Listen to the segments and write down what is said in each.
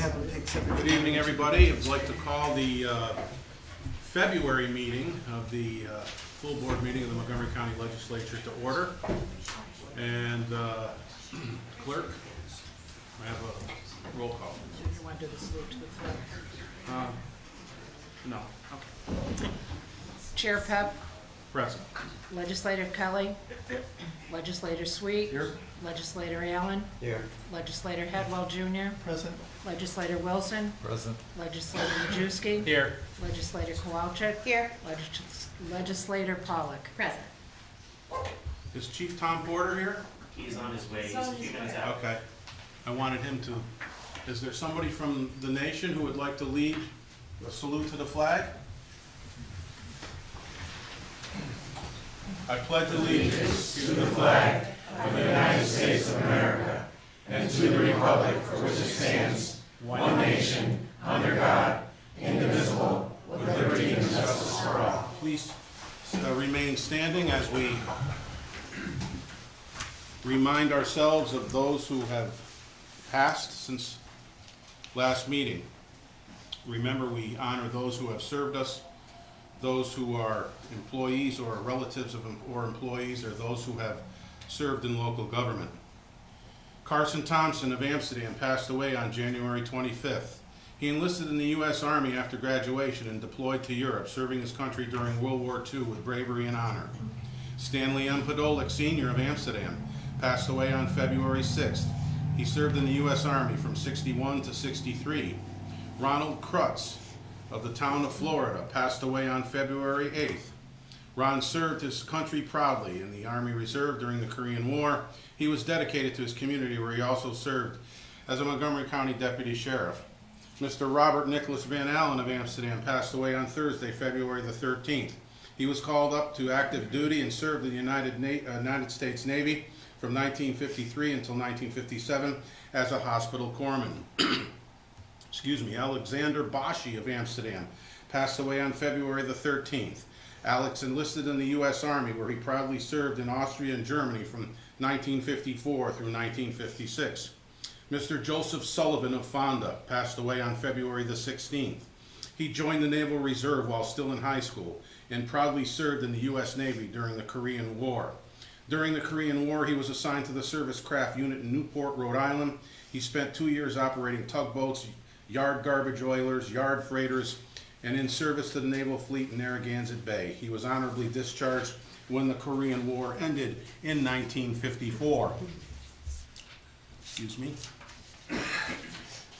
have them take separate. Good evening, everybody. I'd like to call the February meeting of the full board meeting of the Montgomery County Legislature to order. And clerk, I have a roll call. You want to do the salute to the flag? No. Okay. Chair Pep, Present. Legislator Kelly, Legislator Sweet, Here. Legislator Allen, Here. Legislator Headwell Jr., Present. Legislator Wilson, Present. Legislator Majewski, Here. Legislator Kowalczyk, Here. Legislator Pollock. Present. Is Chief Tom Porter here? He's on his way. He's a few minutes out. Okay. I wanted him to. Is there somebody from the nation who would like to lead a salute to the flag? I pledge allegiance to the flag of the United States of America and to the republic for which it stands, one nation, under God, indivisible, with liberty and justice for all. Please remain standing as we remind ourselves of those who have passed since last meeting. Remember, we honor those who have served us, those who are employees or relatives of or employees, or those who have served in local government. Carson Thompson of Amsterdam passed away on January 25th. He enlisted in the U.S. Army after graduation and deployed to Europe, serving his country during World War II with bravery and honor. Stanley M. Podolak, Sr. of Amsterdam, passed away on February 6th. He served in the U.S. Army from 61 to 63. Ronald Krutz of the town of Florida passed away on February 8th. Ron served his country proudly in the Army Reserve during the Korean War. He was dedicated to his community, where he also served as a Montgomery County Deputy Sheriff. Mr. Robert Nicholas Van Allen of Amsterdam passed away on Thursday, February the 13th. He was called up to active duty and served in the United States Navy from 1953 until 1957 as a hospital corpsman. Alexander Bashi of Amsterdam passed away on February the 13th. Alex enlisted in the U.S. Army, where he proudly served in Austria and Germany from 1954 through 1956. Mr. Joseph Sullivan of Fonda passed away on February the 16th. He joined the Naval Reserve while still in high school and proudly served in the U.S. Navy during the Korean War. During the Korean War, he was assigned to the Service Craft Unit in Newport, Rhode Island. He spent 2 years operating tugboats, yard garbage oilers, yard freighters, and in service to the Naval Fleet in Narragansett Bay. He was honorably discharged when the Korean War ended in 1954. Excuse me.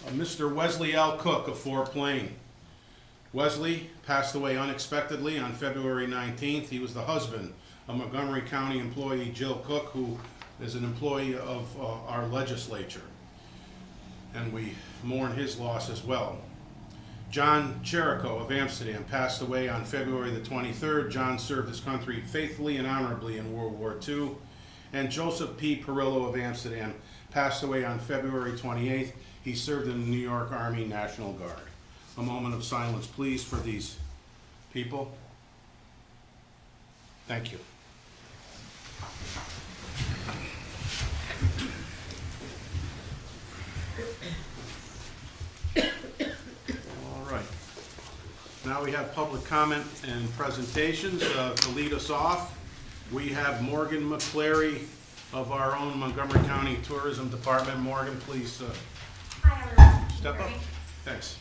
Mr. Wesley L. Cook of Fort Plain. Wesley passed away unexpectedly on February 19th. He was the husband of Montgomery County employee Jill Cook, who is an employee of our legislature. And we mourn his loss as well. John Cherico of Amsterdam passed away on February the 23rd. John served his country faithfully and honorably in World War II. And Joseph P. Perillo of Amsterdam passed away on February 28th. He served in the New York Army National Guard. A moment of silence, please, for these people. Thank you. All right. Now we have public comment and presentations. To lead us off, we have Morgan McClary of our own Montgomery County Tourism Department. Morgan, please Hi, everyone. step up. Thanks.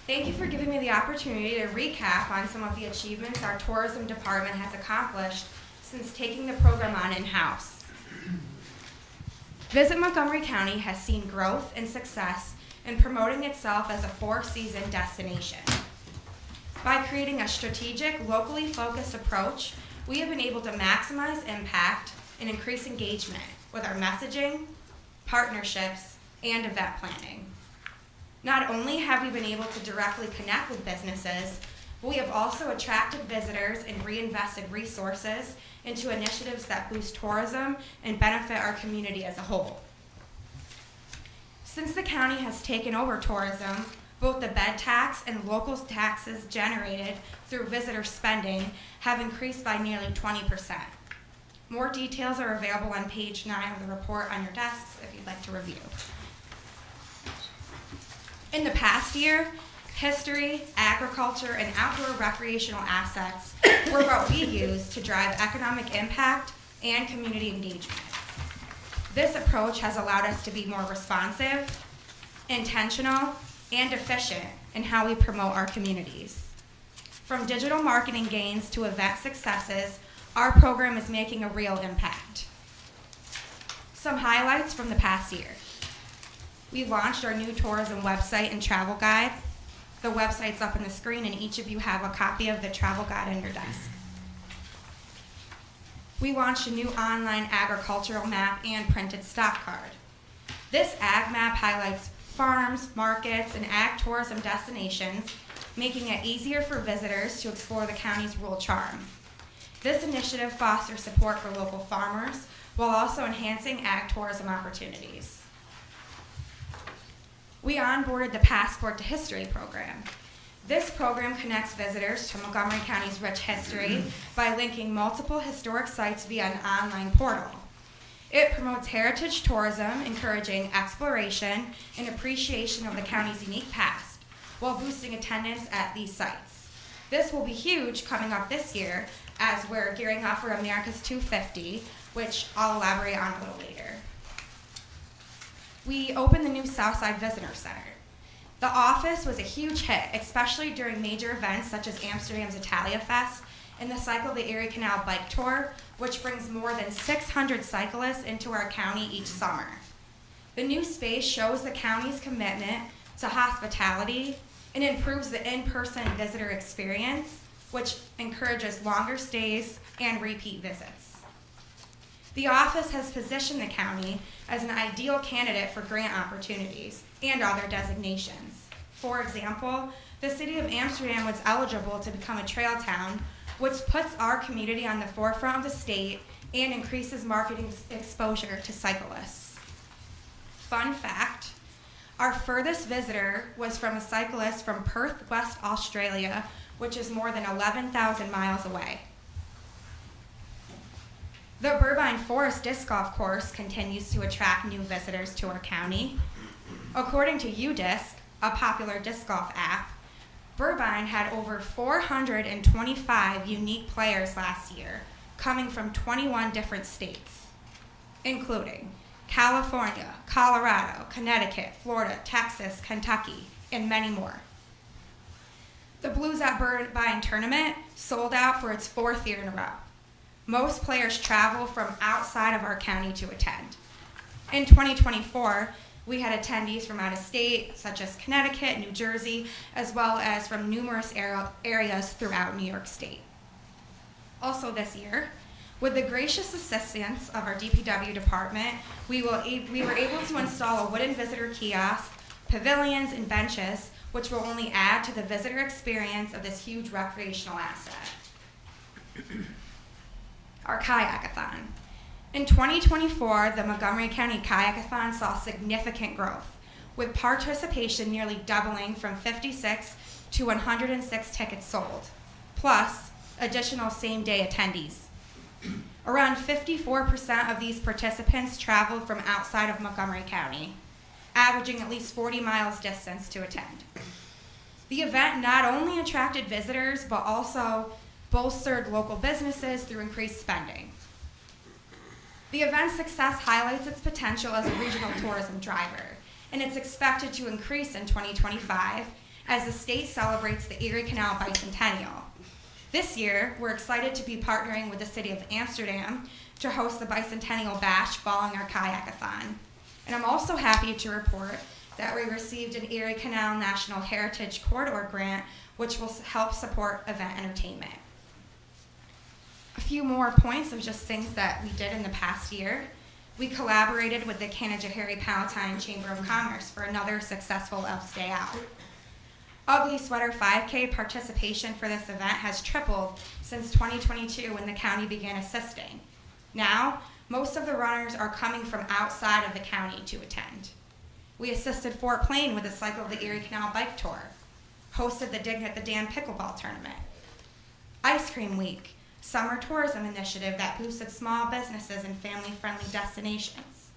Thank you for giving me the opportunity to recap on some of the achievements our tourism department has accomplished since taking the program on in-house. Visit Montgomery County has seen growth and success in promoting itself as a four-season destination. By creating a strategic, locally focused approach, we have been able to maximize impact and increase engagement with our messaging, partnerships, and event planning. Not only have we been able to directly connect with businesses, but we have also attracted visitors and reinvested resources into initiatives that boost tourism and benefit our community as a whole. Since the county has taken over tourism, Both the bed tax and local taxes generated through visitor spending have increased by nearly 20%. More details are available on page 9 of the report on your desks if you'd like to review. In the past year, history, agriculture, and outdoor recreational assets were what we used to drive economic impact and community engagement. This approach has allowed us to be more responsive, intentional, and efficient in how we promote our communities. From digital marketing gains to event successes, our program is making a real impact. Some highlights from the past year. We launched our new tourism website and travel guide. The website's up on the screen, and each of you have a copy of the travel guide on your desk. We launched a new online agricultural map and printed stock card. This ag map highlights farms, markets, and ag tourism destinations, making it easier for visitors to explore the county's rural charm. This initiative fosters support for local farmers while also enhancing ag tourism opportunities. We onboarded the Passport to History program. This program connects visitors to Montgomery County's rich history by linking multiple historic sites via an online portal. It promotes heritage tourism, encouraging exploration and appreciation of the county's unique past, while boosting attendance at these sites. This will be huge coming up this year as we're gearing up for America's 250, which I'll elaborate on a little later. We opened the new Southside Visitor Center. The office was a huge hit, especially during major events such as Amsterdam's Italia Fest and the Cycle of the Erie Canal Bike Tour, which brings more than 600 cyclists into our county each summer. The new space shows the county's commitment to hospitality and improves the in-person visitor experience, which encourages longer stays and repeat visits. The office has positioned the county as an ideal candidate for grant opportunities and other designations. For example, the city of Amsterdam was eligible to become a trail town, which puts our community on the forefront of the state and increases marketing exposure to cyclists. Fun fact, our furthest visitor was from a cyclist from Perth, West Australia, which is more than 11,000 miles away. The Burbine Forest Disc Golf Course continues to attract new visitors to our county. According to UDisc, a popular disc golf app, Burbine had over 425 unique players last year, coming from 21 different states, including California, Colorado, Connecticut, Florida, Texas, Kentucky, and many more. The Blues at Burbine tournament sold out for its 4th year in a row. Most players travel from outside of our county to attend. In 2024, we had attendees from out of state, such as Connecticut, New Jersey, as well as from numerous areas throughout New York State. Also this year, with the gracious assistance of our DPW department, we were able to install a wooden visitor kiosk, pavilions, and benches, which will only add to the visitor experience of this huge recreational asset. Our Kayakathon. In 2024, the Montgomery County Kayakathon saw significant growth, with participation nearly doubling from 56 to 106 tickets sold, plus additional same-day attendees. Around 54% of these participants traveled from outside of Montgomery County, averaging at least 40 miles distance to attend. The event not only attracted visitors, but also bolstered local businesses through increased spending. The event's success highlights its potential as a regional tourism driver, and it's expected to increase in 2025 as the state celebrates the Erie Canal Bicentennial. This year, we're excited to be partnering with the city of Amsterdam to host the Bicentennial Bash following our Kayakathon. And I'm also happy to report that we received an Erie Canal National Heritage Corridor grant, which will help support event entertainment. A few more points of just things that we did in the past year. We collaborated with the Canajoharie-Palatine Chamber of Commerce for another successful Elves Day Out. Ugly Sweater 5K participation for this event has tripled since 2022 when the county began assisting. Now, most of the runners are coming from outside of the county to attend. We assisted Fort Plain with the Cycle of the Erie Canal Bike Tour, hosted the Dig at the Dam Pickleball Tournament, Ice Cream Week, summer tourism initiative that boosted small businesses and family-friendly destinations.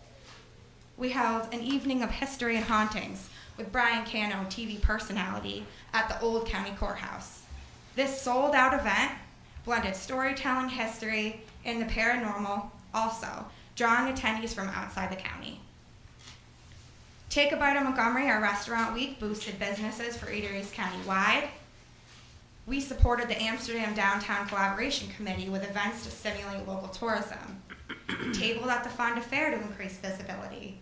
We held an evening of history and hauntings with Brian Cano, TV personality, at the Old County Courthouse. This sold-out event blended storytelling, history, and the paranormal, also drawing attendees from outside the county. Take a Bite of Montgomery, our restaurant week, boosted businesses for eateries countywide. We supported the Amsterdam Downtown Collaboration Committee with events to stimulate local tourism, tabled at the Fonda Fair to increase visibility,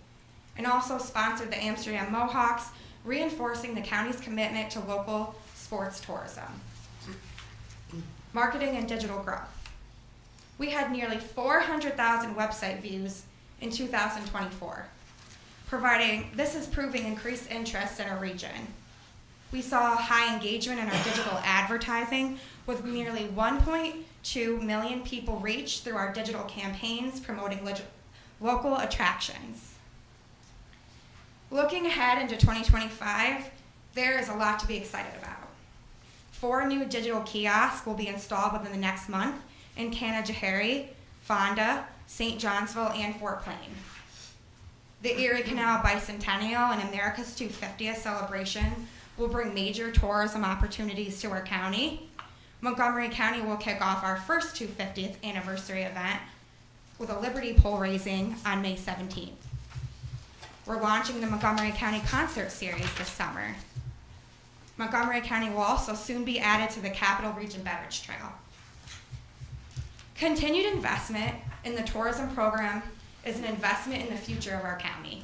and also sponsored the Amsterdam Mohawks, reinforcing the county's commitment to local sports tourism. Marketing and digital growth. We had nearly 400,000 website views in 2024. This is proving increased interest in our region. We saw high engagement in our digital advertising with nearly 1.2 million people reached through our digital campaigns promoting local attractions. Looking ahead into 2025, there is a lot to be excited about. 4 new digital kiosks will be installed within the next month in Canajoharie, Fonda, St. Johnsville, and Fort Plain. The Erie Canal Bicentennial and America's 250th celebration will bring major tourism opportunities to our county. Montgomery County will kick off our first 250th anniversary event with a Liberty pole raising on May 17th. We're launching the Montgomery County Concert Series this summer. Montgomery County will also soon be added to the Capital Region Beverage Trail. Continued investment in the tourism program is an investment in the future of our county,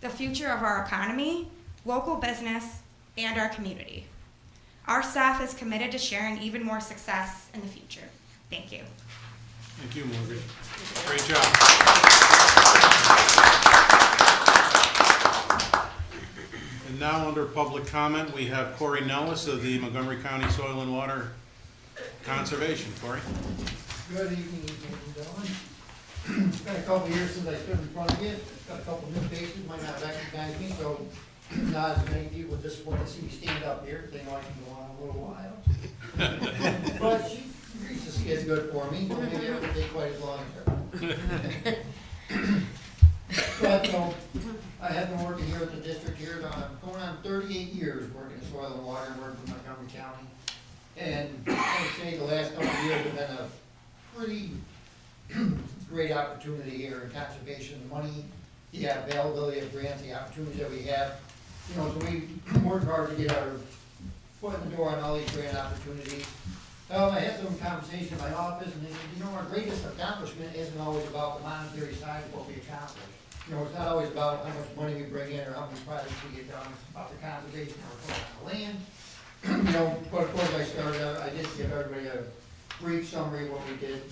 the future of our economy, local business, and our community. Our staff is committed to sharing even more success in the future. Thank you. Thank you, Morgan. Great job. And now, under public comment, we have Corey Nellis of the Montgomery County Soil and Water Conservation. Corey? Good evening, gentlemen. It's been a couple of years since I stood in front of you. Got a couple new faces, might not recognize me, so not as many people just want to see me stand up here. They know I can go on a little while. But she greased the skids good for me, so maybe it would take quite as long as her. But, I have been working here at the district here, going on 38 years working in soil and water and working with Montgomery County. And I would say the last couple of years have been a pretty great opportunity here in conservation. The money, the availability of grants, the opportunities that we have. You know, so we work hard to get our foot in the door on all these grant opportunities. I had some conversation in my office, and they said, you know, our greatest accomplishment isn't always about the monetary side of what we accomplish. You know, it's not always about how much money we bring in or how many projects we get done. It's about the conservation of our land. You know, but of course I did give everybody a brief summary of what we did in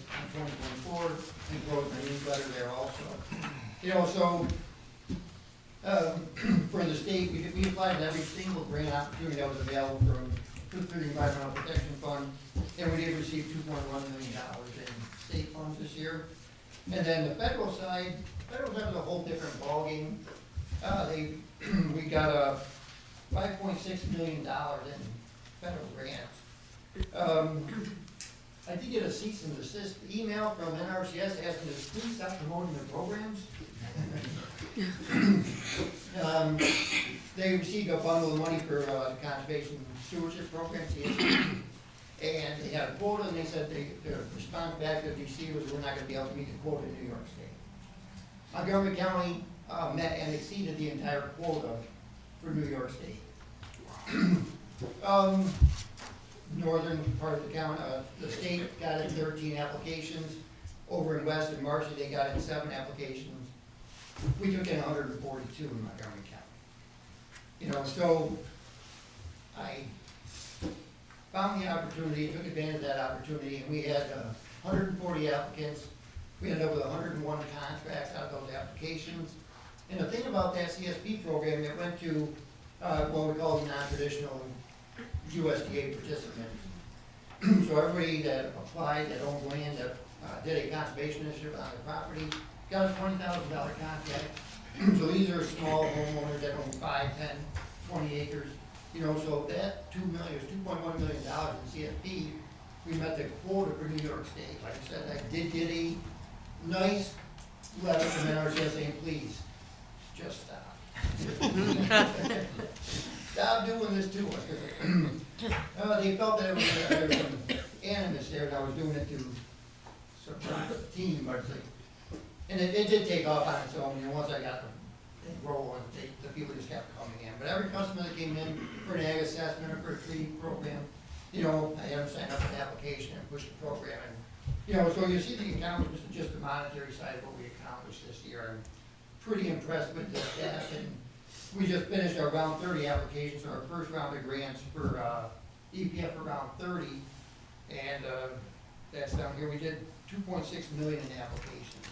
2024 and wrote my newsletter there also. You know, so for the state, we applied to every single grant opportunity that was available through the Environmental Protection Fund, and we did receive $2.1 million in state funds this year. And then the federal side was a whole different ballgame. We got a $5.6 million in federal grants. I did get a cease and desist email from NRCS asking us to please stop promoting their programs. They received a bundle of money for the Conservation Stewardship Program, CSP, and they had a quota, and they said their response back to DC was we're not going to be able to meet the quota in New York State. Montgomery County met and exceeded the entire quota for New York State. Northern part of the county, the state got in 13 applications. Over in West and Marcy, they got in 7 applications. We took in 142 in Montgomery County. You know, so I found the opportunity, took advantage of that opportunity, and we had 140 applicants. We ended up with 101 contracts out of those applications. And the thing about that CSP program, it went to what we call non-traditional USDA participants. So everybody that applied, that owned land, that did a conservation initiative on their property, got a $20,000 contract So these are small homeowners that own 5, 10, 20 acres. You know, so that $2.1 million in CFP, we met the quota for New York State. Like I said, I did get a nice letter from NRCS saying, please, just stop. Stop doing this to us. They felt that there was some animus there, that I was doing it to support the team, but it's like, and it did take off on its own. You know, once I got the thing rolling, the people just kept coming in. But every customer that came in for an ag assessment or for a tree program, you know, I had them sign up for the application and push the program. And, you know, so you see the accomplishments of just the monetary side of what we accomplished this year. I'm pretty impressed with the staff, and we just finished our round 30 applications, so our first round of grants for EPF for round 30, and that's down here. We did 2.6 million in applications.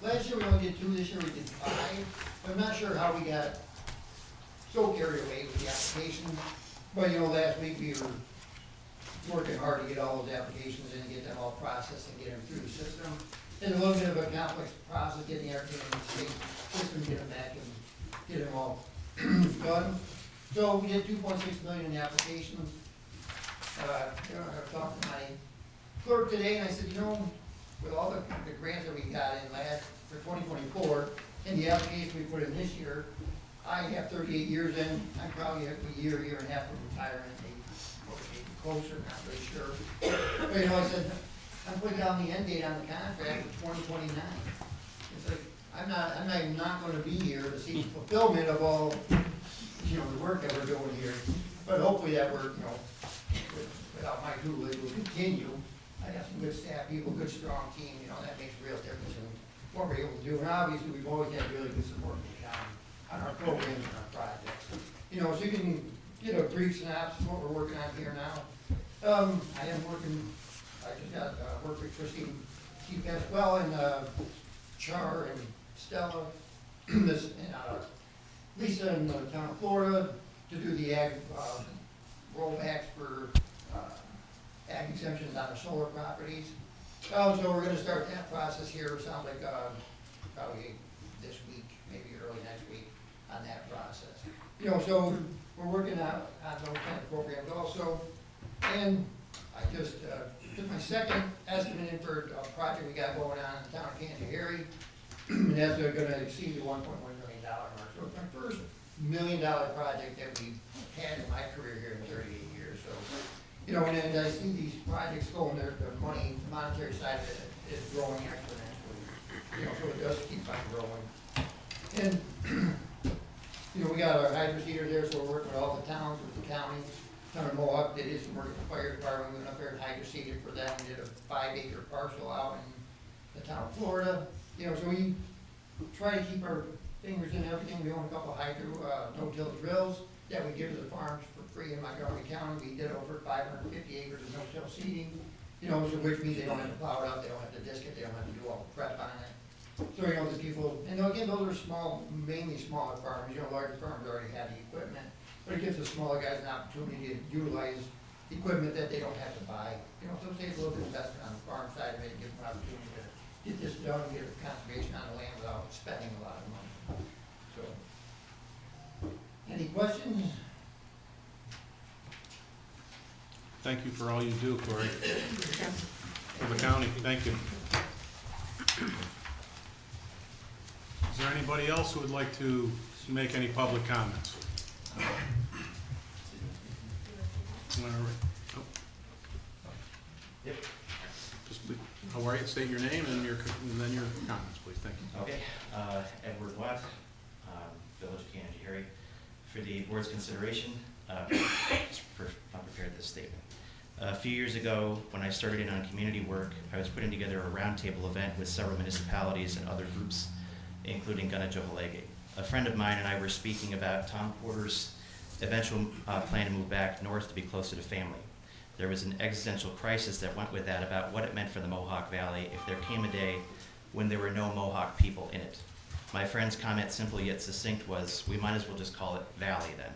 Last year we only did 2, this year we did 5. I'm not sure how we got so carried away with the application, but you know, last week we were working hard to get all those applications in and get them all processed and get them through the system. It's a little bit of a complex process getting everything in the state system, get them back and get them all done. So we did 2.6 million in applications. You know, I talked to my clerk today and I said, you know, with all the grants that we got in last for 2024 and the applications we put in this year, I have 38 years in. I'm probably a year and a half from retirement, maybe closer, not really sure. But you know, I said, I'm putting down the end date on the contract for 2029. It's like, I'm not going to be here to see the fulfillment of all, you know, the work that we're doing here. But hopefully that work, you know, without my tutelage, will continue. I got some good staff people, good strong team, you know, that makes a real difference in what we're able to do. And obviously, we've always had really good support from the county on our programs and our projects. You know, so you can get a brief synopsis of what we're working on here now. I just got work with Christine Keith as well, and Char and Stella, this, and Lisa in the town of Florida to do the ag rollbacks for ag exemptions on the solar properties. So we're going to start that process here. Sounds like probably this week, maybe early next week, on that process. You know, so we're working on those kind of programs also. And I just took my second estimate in for a project we got going on in the town of Montgomery, and that's going to exceed the $1.1 million mark. So it's my first $1 million project that we've had in my career here in 38 years. So, you know, and I see these projects going, the money, the monetary side of it is growing exponentially. You know, so it does keep on growing. And, you know, we got our hydro seeders there, so we're working with all the towns, with the counties. Town of Mohawk did some work with the fire department. We went up there and hydro seeded for them. We did a 5-acre parcel out in the town of Florida. You know, so we try to keep our fingers in everything. We own a couple of hydro no-till drills that we give to the farms for free in Montgomery County. We did over 550 acres of no-till seeding, you know, so which means they don't have to plow it up, they don't have to disc it, they don't have to do all the prep on it. So, you know, the people, and again, those are small, mainly smaller farmers. You know, larger farms already have the equipment, but it gives the smaller guys an opportunity to utilize equipment that they don't have to buy. You know, so it saves a little bit of investment on the farm side of it, and gives them an opportunity to get this done, and get conservation on the land without spending a lot of money. So, any questions? Thank you for all you do, Corey. For the county, thank you. Is there anybody else who would like to make any public comments? Yep. Just, how are you? State your name and then your comments, please. Thank you. Okay, Edward Watt, Village of Canterbury. For the board's consideration, I prepared this statement. A few years ago, when I started in on community work, I was putting together a roundtable event with several municipalities and other groups, including Gunnajohalege. A friend of mine and I were speaking about Tom Porter's eventual plan to move back north to be closer to family. There was an existential crisis that went with that about what it meant for the Mohawk Valley if there came a day when there were no Mohawk people in it. My friend's comment, simple yet succinct, was, we might as well just call it Valley then.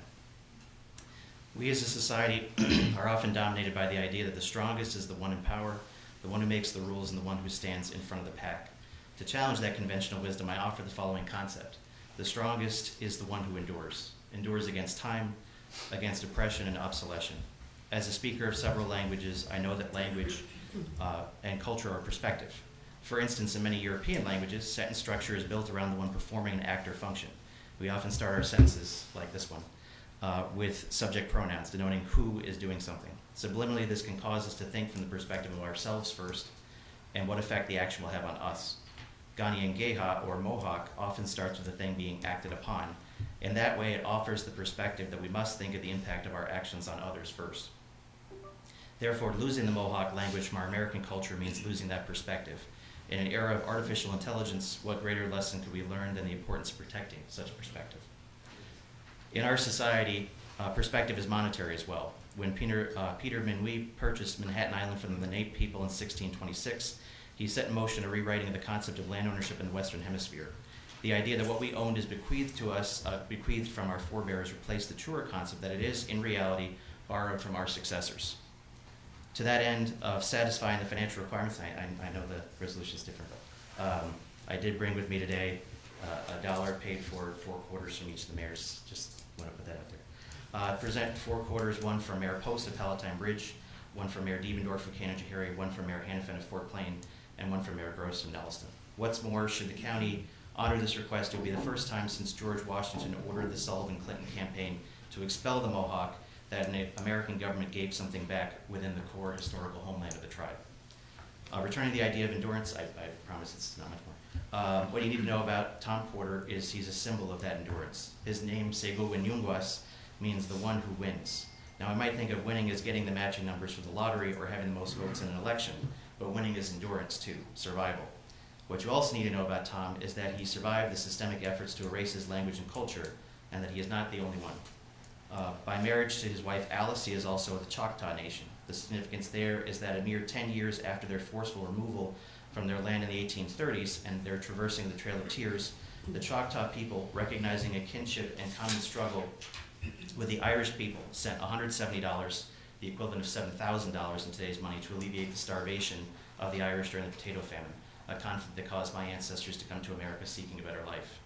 We as a society are often dominated by the idea that the strongest is the one in power, the one who makes the rules, and the one who stands in front of the pack. To challenge that conventional wisdom, I offer the following concept. The strongest is the one who endures against time, against oppression and obsolescence. As a speaker of several languages, I know that language and culture are perspective. For instance, in many European languages, sentence structure is built around the one performing an act or function. We often start our sentences, like this one, with subject pronouns denoting who is doing something. Subliminally, this can cause us to think from the perspective of ourselves first and what effect the action will have on us. Ghanaian Geha, or Mohawk, often starts with the thing being acted upon. In that way, it offers the perspective that we must think of the impact of our actions on others first. Therefore, losing the Mohawk language from our American culture means losing that perspective. In an era of artificial intelligence, what greater lesson could we learn than the importance of protecting such a perspective? In our society, perspective is monetary as well. When Peter Minuit purchased Manhattan Island from the Lenape people in 1626, he set in motion a rewriting of the concept of land ownership in the Western Hemisphere. The idea that what we owned is bequeathed to us, bequeathed from our forebears, replaced the truer concept that it is, in reality, borrowed from our successors. To that end of satisfying the financial requirements, I know the resolution is different, but I did bring with me today $1 paid for 4 quarters from each of the mayors. Just want to put that out there. Present 4 quarters, one from Mayor Post of Palatine Bridge, one from Mayor Dievendorf of Canajoharie, one from Mayor Hannafin of Fort Plain, and one from Mayor Gross of Nelliston. What's more, should the county honor this request, it will be the first time since George Washington ordered the Sullivan-Clinton campaign to expel the Mohawk that an American government gave something back within the core historical homeland of the tribe. Returning to the idea of endurance, I promise it's not much more. What you need to know about Tom Porter is he's a symbol of that endurance. His name, Sego Winyungwas, means the one who wins. Now, I might think of winning as getting the matching numbers for the lottery or having the most votes in an election, but winning is endurance too, survival. What you also need to know about Tom is that he survived the systemic efforts to erase his language and culture, and that he is not the only one. By marriage to his wife Alice, he is also of the Choctaw Nation. The significance there is that a mere 10 years after their forceful removal from their land in the 1830s and their traversing of the Trail of Tears, the Choctaw people, recognizing a kinship and common struggle with the Irish people, sent $170, the equivalent of $7,000 in today's money, to alleviate the starvation of the Irish during the potato famine, a conflict that caused my ancestors to come to America seeking a better life.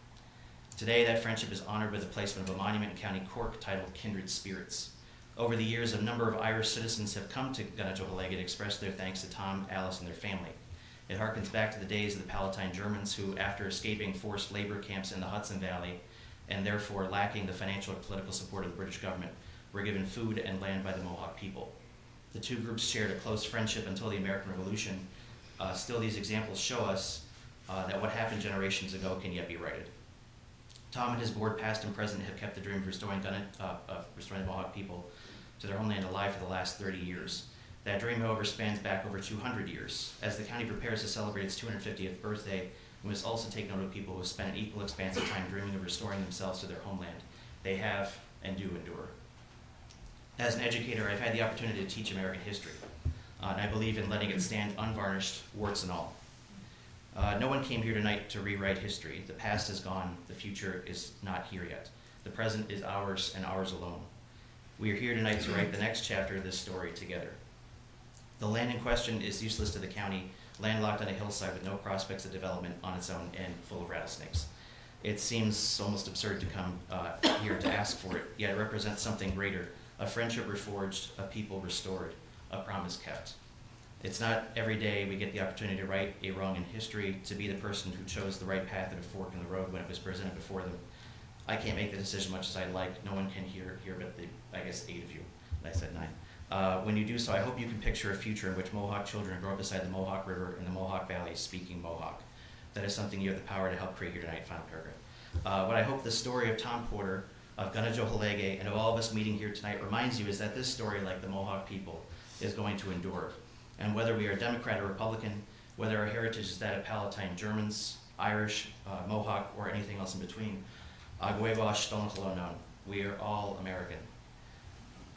Today, that friendship is honored with the placement of a monument in County Cork titled Kindred Spirits. Over the years, a number of Irish citizens have come to Ganajohalegge to express their thanks to Tom, Alice, and their family. It harkens back to the days of the Palatine Germans who, after escaping forced labor camps in the Hudson Valley, and therefore lacking the financial or political support of the British government, were given food and land by the Mohawk people. The two groups shared a close friendship until the American Revolution. Still, these examples show us that what happened generations ago can yet be righted. Tom and his board, past and present, have kept the dream of restoring the Mohawk people to their homeland alive for the last 30 years. That dream, however, spans back over 200 years. As the county prepares to celebrate its 250th birthday, we must also take note of people who have spent an equal expanse of time dreaming of restoring themselves to their homeland. They have and do endure. As an educator, I've had the opportunity to teach American history, and I believe in letting it stand unvarnished, warts and all. No one came here tonight to rewrite history. The past is gone. The future is not here yet. The present is ours and ours alone. We are here tonight to write the next chapter of this story together. The land in question is useless to the county, landlocked on a hillside with no prospects of development on its own and full of rattlesnakes. It seems almost absurd to come here to ask for it, yet it represents something greater, a friendship reforged, a people restored, a promise kept. It's not every day we get the opportunity to right a wrong in history, to be the person who chose the right path at a fork in the road when it was presented before them. I can't make the decision much as I'd like. No one can here but the, 8 of you. I said 9. When you do so, I hope you can picture a future in which Mohawk children grow up beside the Mohawk River in the Mohawk Valley speaking Mohawk. That is something you have the power to help create here tonight. Final paragraph. What I hope the story of Tom Porter, of Ganajohalegge, and of all of us meeting here tonight reminds you is that this story, like the Mohawk people, is going to endure. And whether we are Democrat or Republican, whether our heritage is that of Palatine Germans, Irish, Mohawk, or anything else in between, we are all American.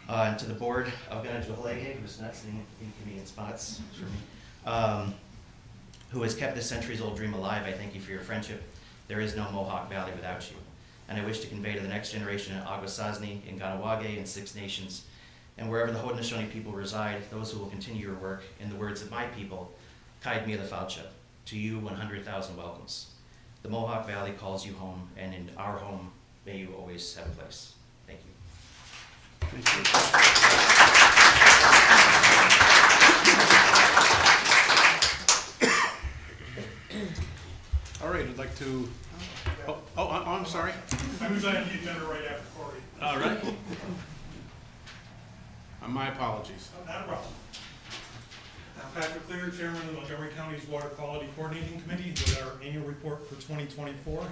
And to the board of Ganajohalegge, who's not sitting in inconvenient spots for me, who has kept this centuries-old dream alive, I thank you for your friendship. There is no Mohawk Valley without you. And I wish to convey to the next generation in Akwesasne, in Ganawage, in Six Nations, and wherever the Haudenosaunee people reside, those who will continue your work, in the words of my people, Kaid Mila Faucha, to you 100,000 welcomes. The Mohawk Valley calls you home, and in our home, may you always have a place. Thank you. Thank you. All right, I'd like to, I'm sorry. I was on the agenda right after Corey. All right. My apologies. Not a problem. I'm Patrick Clear, Chairman of the Montgomery County's Water Quality Coordinating Committee, with our annual report for 2024. Okay.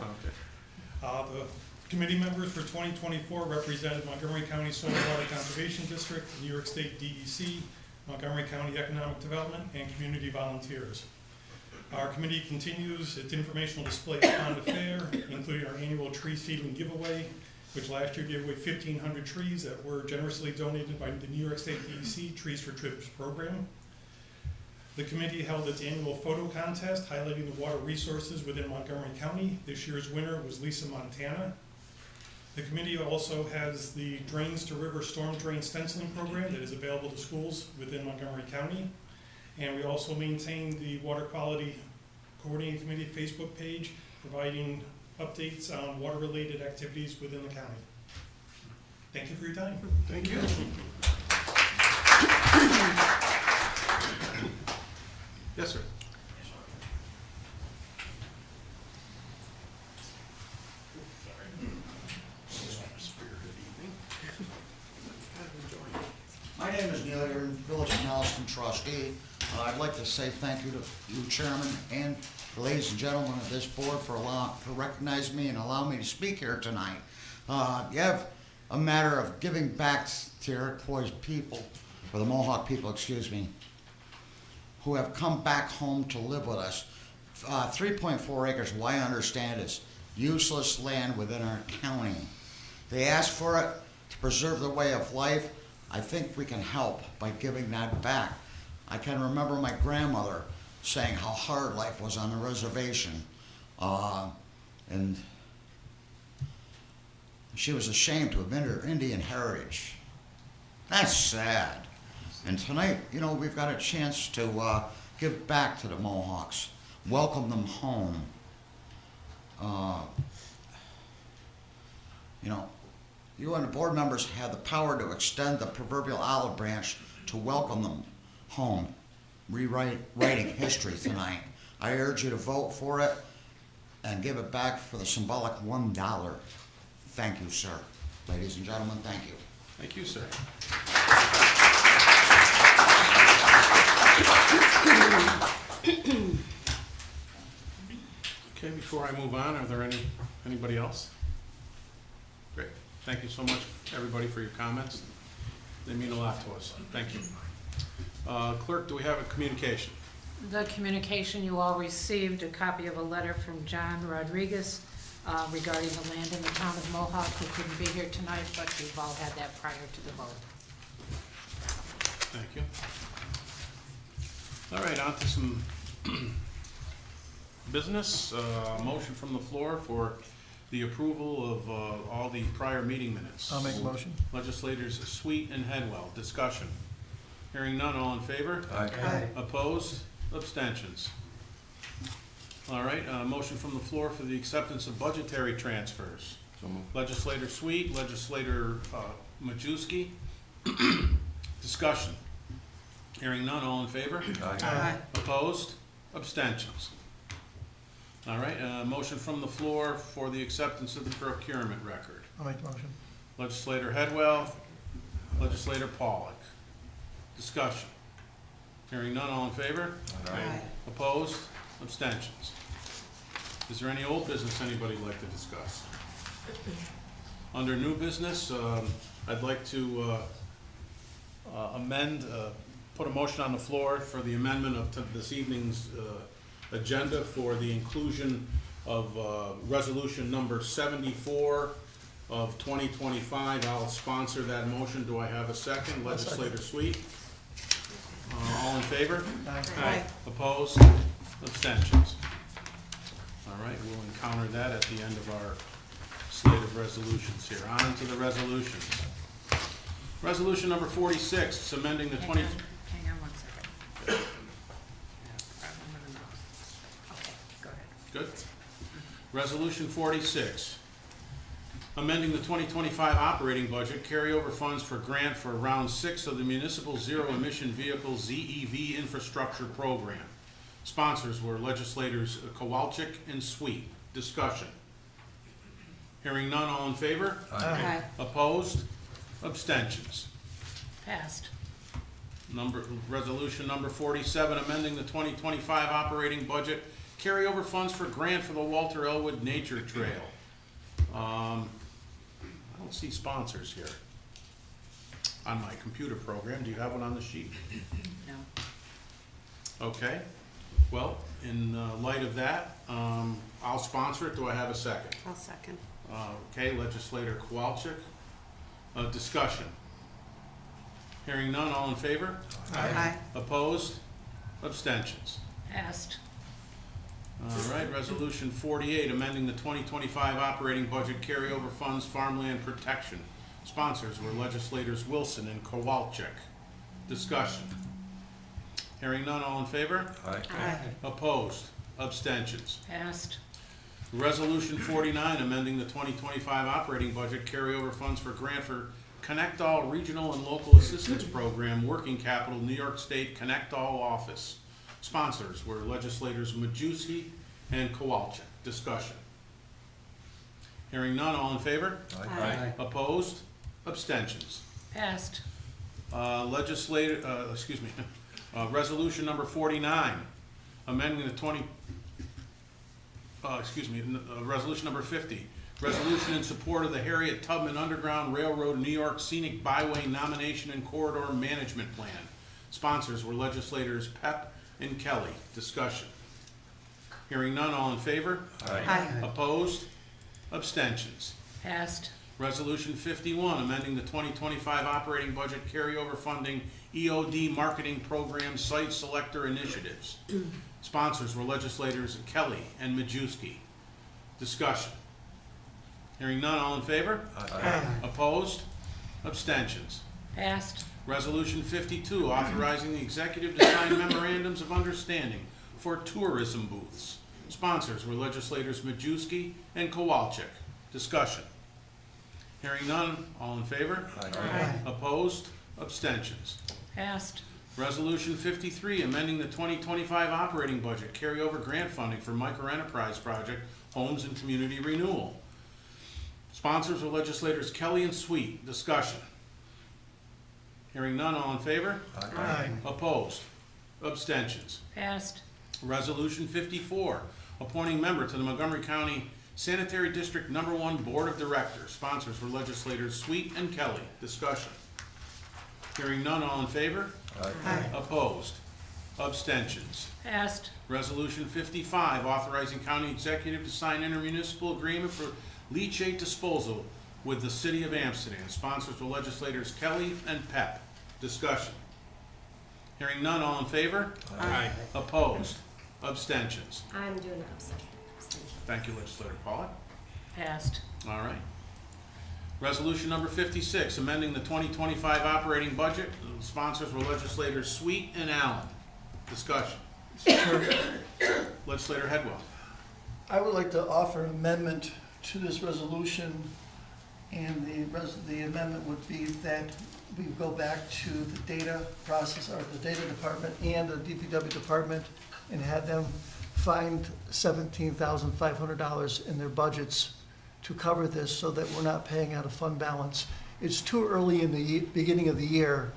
The committee members for 2024 represented Montgomery County Soil Water Conservation District, New York State DEC, Montgomery County Economic Development, and community volunteers. Our committee continues its informational display at Pond Fair, including our annual tree seedling giveaway, which last year gave away 1,500 trees that were generously donated by the New York State DEC Trees for Trips program. The committee held its annual photo contest highlighting the water resources within Montgomery County. This year's winner was Lisa, Montana. The committee also has the Drains to River Storm Drain Stenciling program that is available to schools within Montgomery County. And we also maintain the Water Quality Coordinating Committee Facebook page, providing updates on water-related activities within the county. Thank you for your time. Thank you. Yes, sir. My name is Neil Aaron, Village of Nelson trustee. I'd like to say thank you to you, Chairman, and the ladies and gentlemen of this board for recognizing me and allowing me to speak here tonight. You have a matter of giving back to Iroquois people, or the Mohawk people, excuse me, who have come back home to live with us. 3.4 acres, what I understand, is useless land within our county. They asked for it to preserve their way of life. I think we can help by giving that back. I can remember my grandmother saying how hard life was on the reservation. And she was ashamed to admit her Indian heritage. That's sad. And tonight, you know, we've got a chance to give back to the Mohawks, welcome them home. You know, you and the board members have the power to extend the proverbial olive branch to welcome them home, rewriting history tonight. I urge you to vote for it and give it back for the symbolic $1. Thank you, sir. Ladies and gentlemen, thank you. Thank you, sir. Okay, before I move on, are there anybody else? Great. Thank you so much, everybody, for your comments. They mean a lot to us. Thank you. Clerk, do we have a communication? The communication, you all received a copy of a letter from John Rodriguez regarding the land in the town of Mohawk, who couldn't be here tonight, but you've all had that prior to the vote. Thank you. All right, on to some business. Motion from the floor for the approval of all the prior meeting minutes. I'll make a motion. Legislators Sweet and Headwell. Discussion. Hearing none, all in favor? Aye. Opposed? Abstentions? All right, motion from the floor for the acceptance of budgetary transfers. So moved. Legislator Sweet, Legislator Majewski. Discussion. Hearing none, all in favor? Aye. Opposed? Abstentions? All right, motion from the floor for the acceptance of the procurement record. I'll make the motion. Legislator Headwell, Legislator Pollock. Discussion. Hearing none, all in favor? Aye. Opposed? Abstentions? Is there any old business anybody would like to discuss? Under new business, I'd like to put a motion on the floor for the amendment of this evening's agenda for the inclusion of resolution number 74 of 2025. I'll sponsor that motion. Do I have a second? Legislator Sweet. All in favor? Aye. Opposed? Abstentions? All right, we'll encounter that at the end of our slate of resolutions here. On to the resolutions. Resolution number 46, it's amending the 20... Hang on one second. Okay, go ahead. Good. Resolution 46, amending the 2025 operating budget, carryover funds for grant for Round 6 of the Municipal Zero Emission Vehicle ZEV Infrastructure Program. Sponsors were legislators Kowalczyk and Sweet. Discussion. Hearing none, all in favor? Aye. Opposed? Abstentions. Passed. Resolution number 47, amending the 2025 operating budget, carryover funds for grant for the Walter Elwood Nature Trail. I don't see sponsors here on my computer program. Do you have one on the sheet? No. Okay. Well, in light of that, I'll sponsor it. Do I have a second? I'll second. Okay, legislator Kowalczyk. Discussion. Hearing none, all in favor? Aye. Opposed? Abstentions. Passed. All right, resolution 48, amending the 2025 operating budget, carryover funds, farmland protection. Sponsors were legislators Wilson and Kowalczyk. Discussion. Hearing none, all in favor? Aye. Opposed? Abstentions. Passed. Resolution 49, amending the 2025 operating budget, carryover funds for grant for Connect All Regional and Local Assistance Program, Working Capital, New York State Connect All Office. Sponsors were legislators Majewski and Kowalczyk. Discussion. Hearing none, all in favor? Aye. Opposed? Abstentions. Passed. Resolution number 49, amending the resolution number 50, resolution in support of the Harriet Tubman Underground Railroad New York Scenic Byway Nomination and Corridor Management Plan. Sponsors were legislators Pep and Kelly. Discussion. Hearing none, all in favor? Aye. Opposed? Abstentions. Passed. Resolution 51, amending the 2025 operating budget, carryover funding EOD marketing program site selector initiatives. Sponsors were legislators Kelly and Majewski. Discussion. Hearing none, all in favor? Aye. Opposed? Abstentions. Passed. Resolution 52, authorizing the executive to sign memorandums of understanding for tourism booths. Sponsors were legislators Majewski and Kowalczyk. Discussion. Hearing none, all in favor? Aye. Opposed? Abstentions. Passed. Resolution 53, amending the 2025 operating budget, carryover grant funding for microenterprise project, homes and community renewal. Sponsors were legislators Kelly and Sweet. Discussion. Hearing none, all in favor? Aye. Opposed? Abstentions. Passed. Resolution 54, appointing member to the Montgomery County Sanitary District Number 1 Board of Directors. Sponsors were legislators Sweet and Kelly. Discussion. Hearing none, all in favor? Aye. Opposed? Abstentions. Passed. Resolution 55, authorizing county executive to sign intermunicipal agreement for leachate disposal with the city of Amsterdam. Sponsors were legislators Kelly and Pep. Discussion. Hearing none, all in favor? Aye. Opposed? Abstentions. I'm doing an abstention. Thank you, legislator Pollock. Passed. All right. Resolution number 56, amending the 2025 operating budget. The sponsors were legislators Sweet and Allen. Discussion. Legislator Headwell. I would like to offer an amendment to this resolution, and the amendment would be that we go back to the data process, or the data department and the DPW department, and have them find $17,500 in their budgets to cover this, so that we're not paying out of fund balance. It's too early in the beginning of the year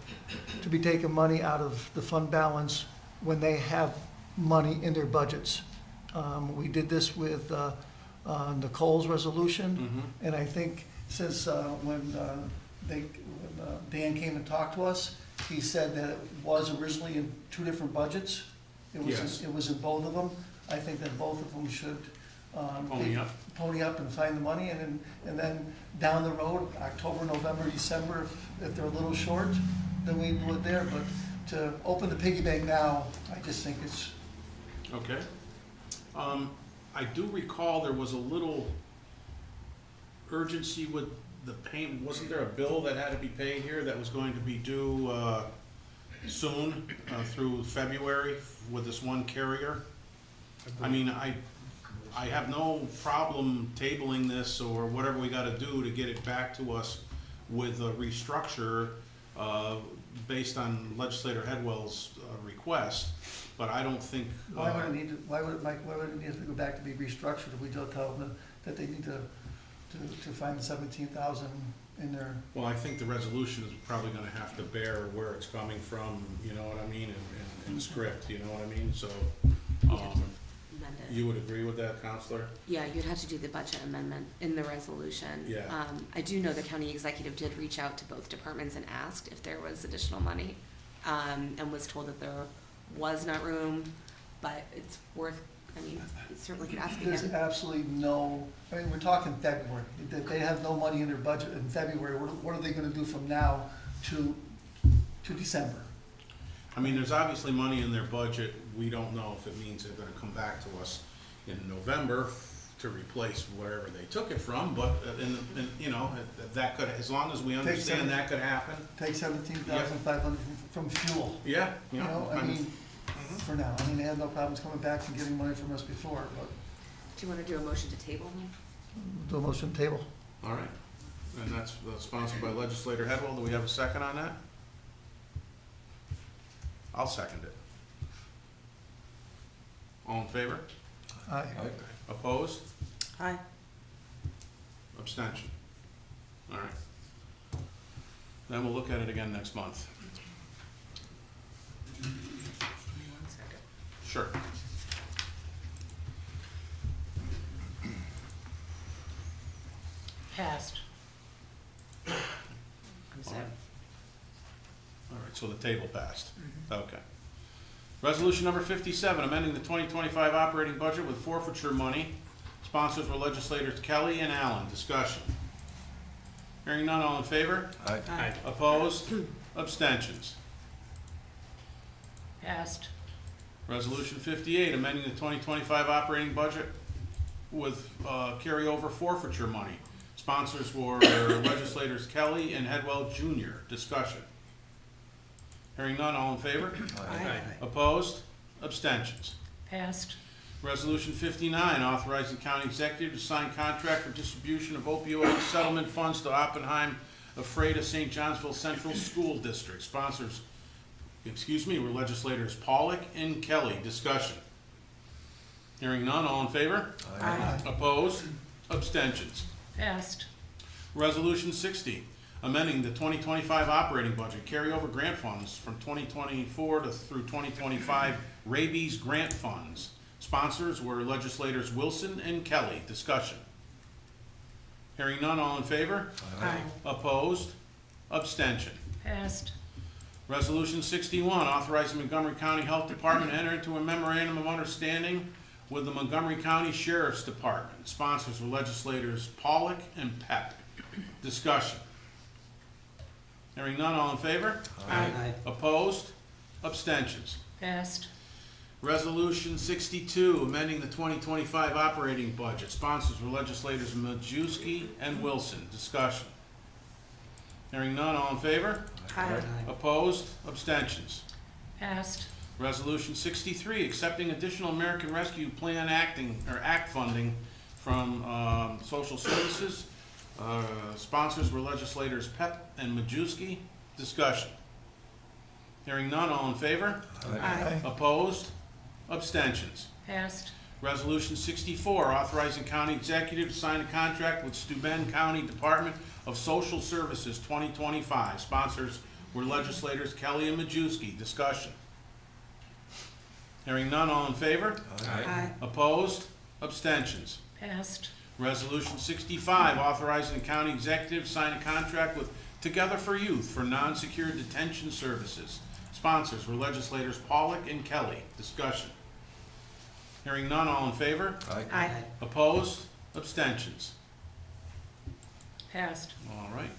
to be taking money out of the fund balance when they have money in their budgets. We did this with Nicole's resolution, and I think since when Dan came and talked to us, he said that it was originally in two different budgets. Yes. It was in both of them. I think that both of them should Pony up. and find the money, and then down the road, October, November, December, if they're a little short, then we do it there. But to open the piggy bank now, I just think it's. Okay. I do recall there was a little urgency with the payment. Wasn't there a bill that had to be paid here that was going to be due soon, through February, with this one carrier? I mean, I have no problem tabling this or whatever we gotta do to get it back to us with a restructure, based on Legislator Headwell's request, but I don't think. Why would it need to, why would it, Mike, why would it need to go back to be restructured if we don't tell them that they need to find the 17,000 in there? Well, I think the resolution is probably gonna have to bear where it's coming from, you know what I mean, and script, you know what I mean, so, Amend it. you would agree with that, Counselor? Yeah, you'd have to do the budget amendment in the resolution. Yeah. I do know the county executive did reach out to both departments and asked if there was additional money, and was told that there was not room, but it's worth, I mean, you certainly could ask There's again. absolutely no, I mean, we're talking February, they have no money in their budget in February, what are they gonna do from now to December? I mean, there's obviously money in their budget, we don't know if it means they're gonna come back to us in November to replace wherever they took it from, but, you know, that could, as long as we understand that could happen. Take 17,500 from fuel, Yeah, you know, I mean, for now, I mean, they had no problems coming back and getting money from us before, but Do you wanna do a motion to table? do a motion table. all right, and that's sponsored by Legislator Headwell, do we have a second on that? I'll second it. All in favor? Aye. Opposed? Aye. Abstention? All right. Then we'll look at it again next month. Sure. Passed. All right. All right, so the table passed. Okay. Resolution number 57, amending the 2025 operating budget with forfeiture money. Sponsors were legislators Kelly and Allen. Discussion. Hearing none, all in favor? Aye. Opposed? Abstentions? Passed. Resolution 58, amending the 2025 operating budget with carryover forfeiture money. Sponsors were legislators Kelly and Headwell Jr. Discussion. Hearing none, all in favor? Aye. Opposed? Abstentions? Passed. Resolution 59, authorizing county executive to sign contract for distribution of opioid settlement funds to Oppenheim Ephrata St. Johnsville Central School District. Sponsors, were legislators Pollock and Kelly. Discussion. Hearing none, all in favor? Aye. Opposed? Abstentions? Passed. Resolution 60, amending the 2025 operating budget, carryover grant funds from 2024 through 2025 rabies grant funds. Sponsors were legislators Wilson and Kelly. Discussion. Hearing none, all in favor? Aye. Opposed? Abstention? Passed. Resolution 61, authorizing Montgomery County Health Department to enter into a memorandum of understanding with the Montgomery County Sheriff's Department. Sponsors were legislators Pollock and Peck. Discussion. Hearing none, all in favor? Aye. Opposed? Abstentions? Passed. Resolution 62, amending the 2025 operating budget. Sponsors were legislators Majewski and Wilson. Discussion. Hearing none, all in favor? Aye. Opposed? Abstentions? Passed. Resolution 63, accepting additional American Rescue Plan Act funding from Social Services. Sponsors were legislators Pep and Majewski. Discussion. Hearing none, all in favor? Aye. Opposed? Abstentions? Passed. Resolution 64, authorizing county executive to sign a contract with Steuben County Department of Social Services 2025. Sponsors were legislators Kelly and Majewski. Discussion. Hearing none, all in favor? Aye. Opposed? Abstentions? Passed. Resolution 65, authorizing the county executive to sign a contract with Together for Youth for non-secure detention services. Sponsors were legislators Pollock and Kelly. Discussion. Hearing none, all in favor? Aye. Opposed? Abstentions? Passed. All right.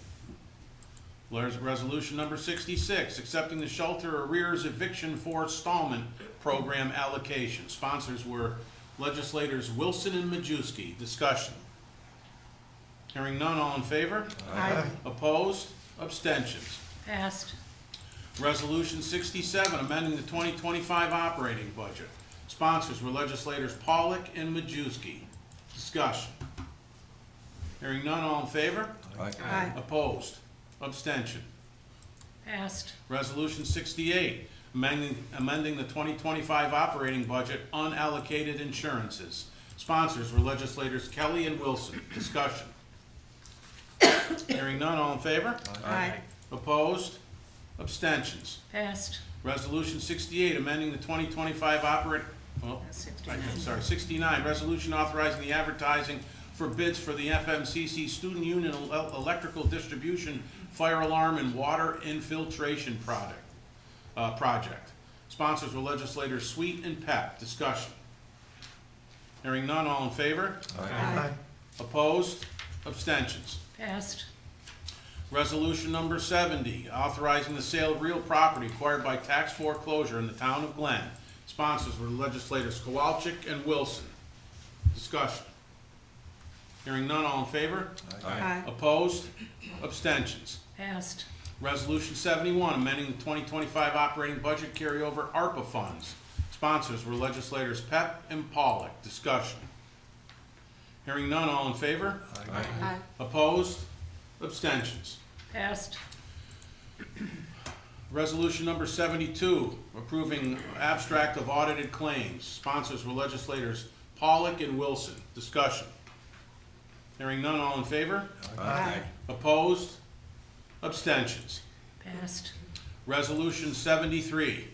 There's resolution number 66, accepting the shelter arrears eviction forestallment program allocation. Sponsors were legislators Wilson and Majewski. Discussion. Hearing none, all in favor? Aye. Opposed? Abstentions? Passed. Resolution 67, amending the 2025 operating budget. Sponsors were legislators Pollock and Majewski. Discussion. Hearing none, all in favor? Aye. Opposed? Abstention? Passed. Resolution 68, amending the 2025 operating budget, unallocated insurances. Sponsors were legislators Kelly and Wilson. Discussion. Hearing none, all in favor? Aye. Opposed? Abstentions? Passed. Resolution 68, amending the 2025 That's 69. 69, resolution authorizing the advertising for bids for the FMCC Student Union Electrical Distribution, Fire Alarm, and Water Infiltration project. Sponsors were legislators Sweet and Pep. Discussion. Hearing none, all in favor? Aye. Opposed? Abstentions? Passed. Resolution number 70, authorizing the sale of real property acquired by tax foreclosure in the town of Glen. Sponsors were legislators Kowalczyk and Wilson. Discussion. Hearing none, all in favor? Aye. Opposed? Abstentions? Passed. Resolution 71, amending the 2025 operating budget carryover ARPA funds. Sponsors were legislators Pep and Pollock. Discussion. Hearing none, all in favor? Aye. Opposed? Abstentions? Passed. Resolution number 72, approving abstract of audited claims. Sponsors were legislators Pollock and Wilson. Discussion. Hearing none, all in favor? Aye. Opposed? Abstentions? Passed. Resolution 73,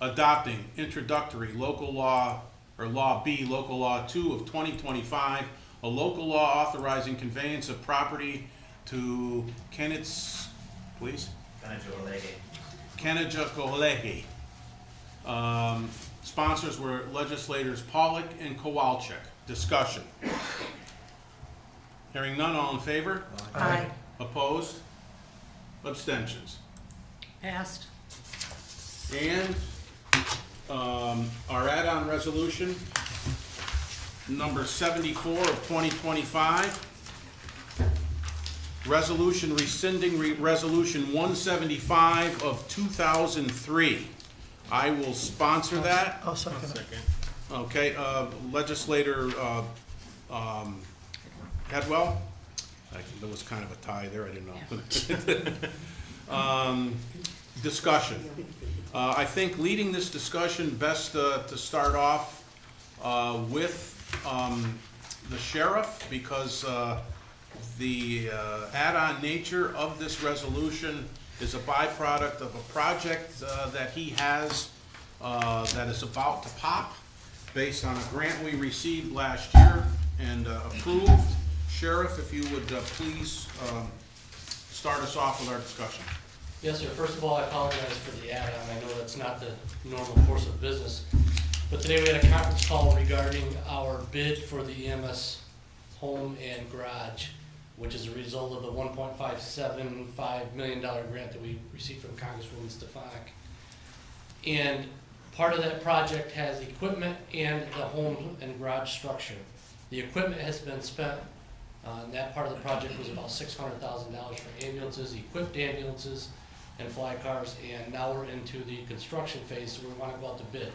adopting introductory local law, or Law B, Local Law 2 of 2025, a local law authorizing conveyance of property to Kenneth's, please? Kanajakaolehi. Sponsors were legislators Pollock and Kowalczyk. Discussion. Hearing none, all in favor? Aye. Opposed? Abstentions? Passed. And our add-on resolution, number 74 of 2025. Resolution rescinding Resolution 175 of 2003. I will sponsor that. I'll second it. Okay, legislator Hedwell? There was kind of a tie there, I didn't know. Discussion. I think leading this discussion best to start off with the sheriff, because the add-on nature of this resolution is a byproduct of a project that he has that is about to pop based on a grant we received last year and approved. Sheriff, if you would please start us off with our discussion. Yes, sir. First of all, I apologize for the add-on. I know that's not the normal course of business. But today we had a conference call regarding our bid for the EMS home and garage, which is a result of the $1.575 million grant that we received from Congresswoman Stefanik. And part of that project has equipment and the home and garage structure. The equipment has been spent. That part of the project was about $600,000 for ambulances, equipped ambulances, and fly cars, and now we're into the construction phase, so we want to go out to bid.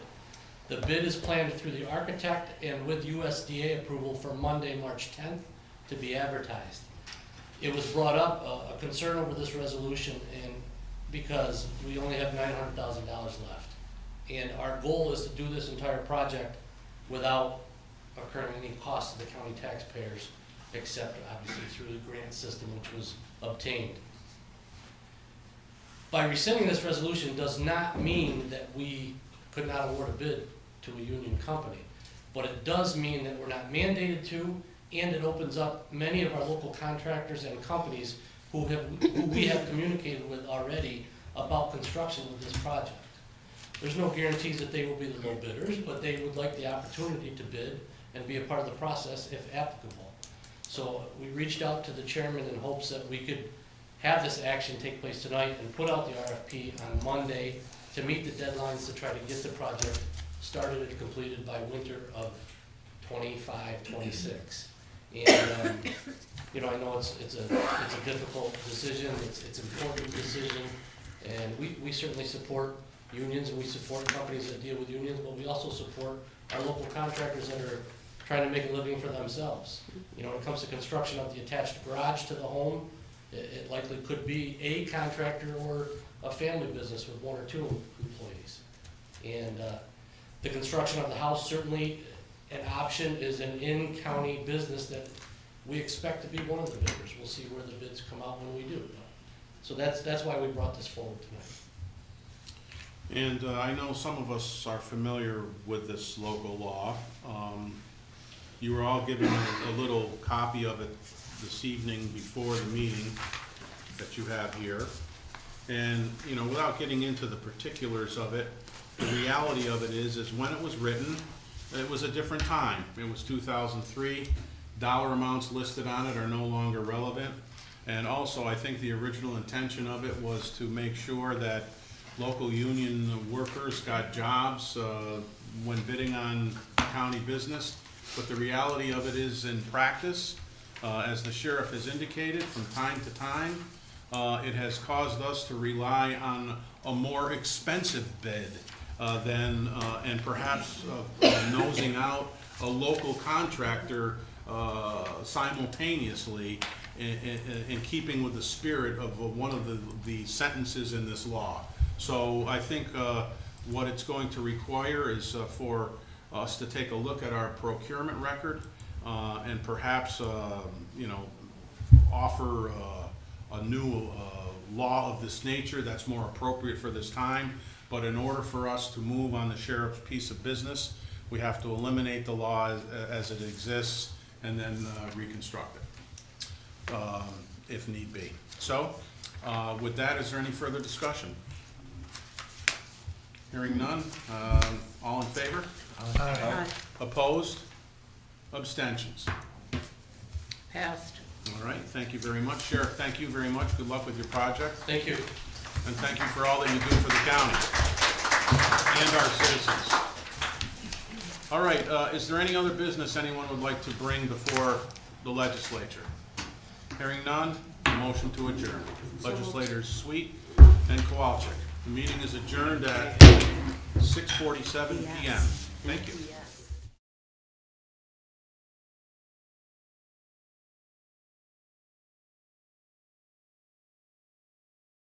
The bid is planned through the architect and with USDA approval for Monday, March 10th, to be advertised. It was brought up, a concern over this resolution, and because we only have $900,000 left. And our goal is to do this entire project without incurring any cost to the county taxpayers, except obviously through the grant system which was obtained. By rescinding this resolution does not mean that we could not award a bid to a union company, but it does mean that we're not mandated to, and it opens up many of our local contractors and companies who we have communicated with already about construction of this project. There's no guarantees that they will be the low bidders, but they would like the opportunity to bid and be a part of the process if applicable. So we reached out to the chairman in hopes that we could have this action take place tonight and put out the RFP on Monday to meet the deadlines to try to get the project started and completed by winter of 25-26. And you know, I know it's a difficult decision. It's an important decision, and we certainly support unions, and we support companies that deal with unions, but we also support our local contractors that are trying to make a living for themselves. You know, when it comes to construction of the attached garage to the home, it likely could be a contractor or a family business with 1 or 2 employees. And the construction of the house, certainly an option, is an in-county business that we expect to be one of the bidders. We'll see where the bids come out when we do. So that's why we brought this forward tonight. And I know some of us are familiar with this local law. You were all given a little copy of it this evening before the meeting that you have here. And, you know, without getting into the particulars of it, the reality of it is when it was written, it was a different time. It was 2003. Dollar amounts listed on it are no longer relevant. And also, I think the original intention of it was to make sure that local union workers got jobs when bidding on county business. But the reality of it is, in practice, as the sheriff has indicated, from time to time, it has caused us to rely on a more expensive bid and perhaps nosing out a local contractor simultaneously in keeping with the spirit of one of the sentences in this law. So I think what it's going to require is for us to take a look at our procurement record and perhaps, you know, offer a new law of this nature that's more appropriate for this time. But in order for us to move on the sheriff's piece of business, we have to eliminate the law as it exists and then reconstruct it, if need be. So, with that, is there any further discussion? Hearing none, all in favor? Aye. Opposed? Abstentions? Passed. All right, thank you very much. Sheriff, thank you very much. Good luck with your project. Thank you. And thank you for all that you do for the county and our citizens. All right, is there any other business anyone would like to bring before the legislature? Hearing none, motion to adjourn. Legislators Sweet and Kowalczyk. The meeting is adjourned at 6:47 p.m. Thank you.